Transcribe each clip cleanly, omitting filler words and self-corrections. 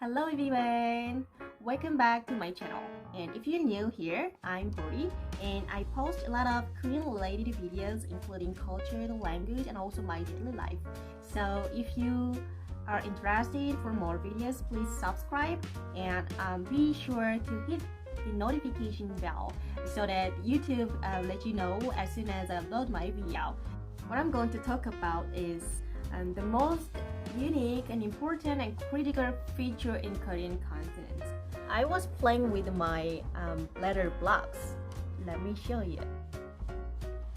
Hello everyone! Welcome back to my channel. And if you're new here, I'm Boli and I post a lot of Korean related videos including culture, language, and also my daily life. So if you are interested for more videos, please subscribe and be sure to hit the notification bell so that YouTube let you know as soon as I upload my video. What I'm going to talk about is the most unique and important and critical feature in Korean consonants. I was playing with my letter blocks. Let me show you.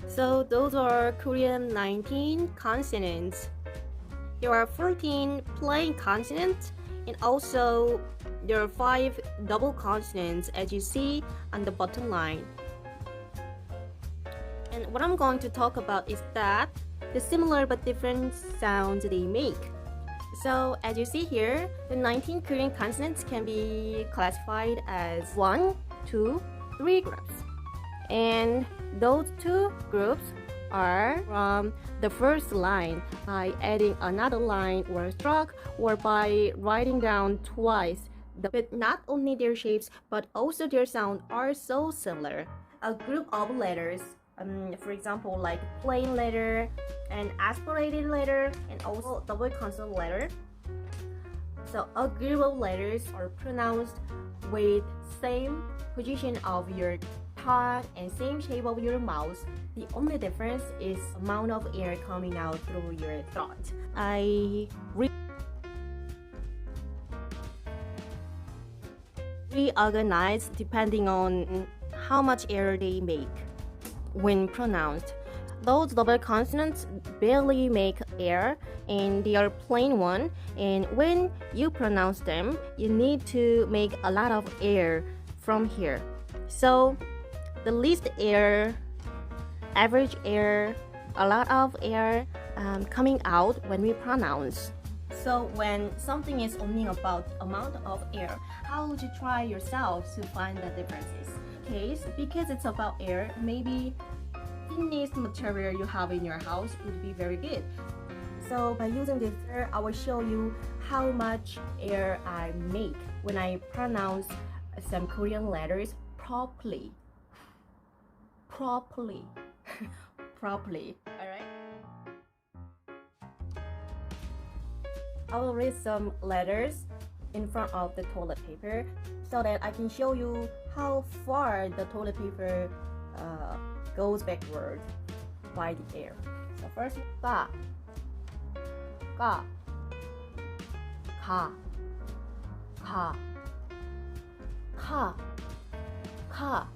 So those are Korean 19 consonants. There are 14 plain consonants and also there are 5 double consonants as you see on the bottom line. And what I'm going to talk about is that the similar but different sounds they make. So as you see here, the 19 Korean consonants can be classified as 1, 2, 3 groups. And those 2 groups are from the first line by adding another line or stroke or by writing down twice. But not only their shapes but also their sound are so similar. A group of letters, for example, like plain letter and aspirated letter and also double consonant letter. So a group of letters are pronounced with same position of your tongue and same shape of your mouth. The only difference is amount of air coming out through your throat. I reorganize depending on how much air they make when pronounced. Those double consonants barely make air and they are plain one, and when you pronounce them you need to make a lot of air from here. So the least air, average air, a lot of air coming out when we pronounce. So when something is only about amount of air, how would you try yourself to find the differences? Because it's about air, maybe thinnest material you have in your house would be very good. So by using this, I will show you how much air I make when I pronounce some Korean letters properly. Properly. Alright? I will read some letters in front of the toilet paper so that I can show you how far the toilet paper goes backward by the air. So first, ga, ga, ka, ka, ka, ka,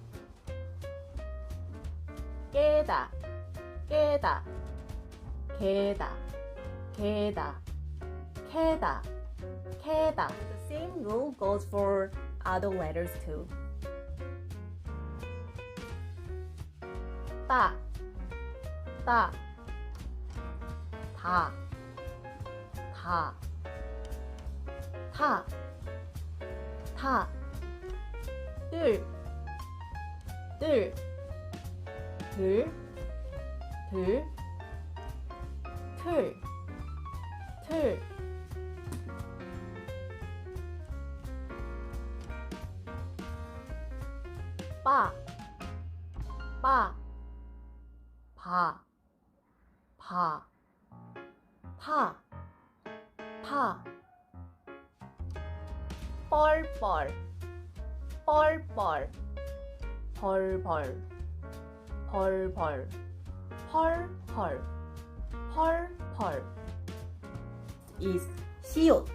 깨다, 깨다, 개다, 개다, 캐다, 캐다. The same rule goes for other letters too. 따, 따, 다, 다, 타, 타, 뜰, 뜰, 들, 들, 틀, 틀, 빠, 빠, 파, 파, 파, 파, 뻘뻘, 뻘뻘, 벌벌, 벌벌, 펄펄, 펄펄 is 시옷.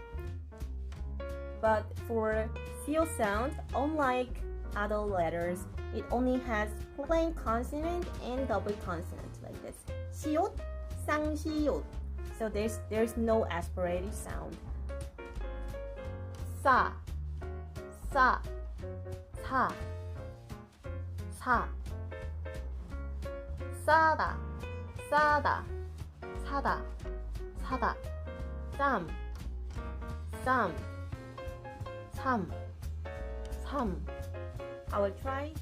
But for 시옷 sound, unlike other letters, it only has plain consonant and double consonant like this. 시옷, 쌍시옷. So there's no aspirated sound. 싸, 싸, 사, 사, 싸다, 싸다, 사다, 사다, 쌈, 쌈, 삼, 삼. I will try.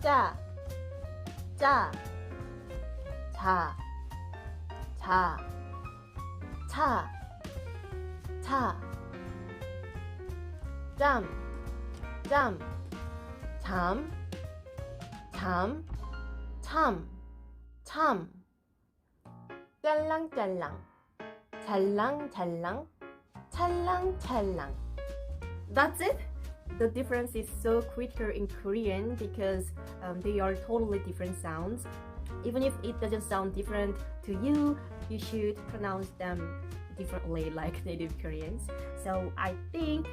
짜, 짜, 자, 자, 차, 차, 차. 짬, 짬. 잠, 잠. 참, 참. 짤랑짤랑, 찰랑찰랑, 찰랑찰랑. That's it. The difference is so critical in Korean because they are totally different sounds. Even if it doesn't sound different to you, you should pronounce them differently like native Koreans. So I think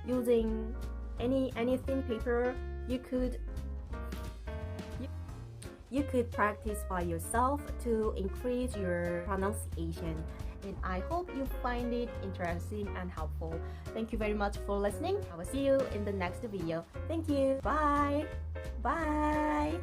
using any thin paper, you could practice by yourself to increase your pronunciation. And I hope you find it interesting and helpful. Thank you very much for listening. I will see you in the next video. Thank you. Bye. Bye.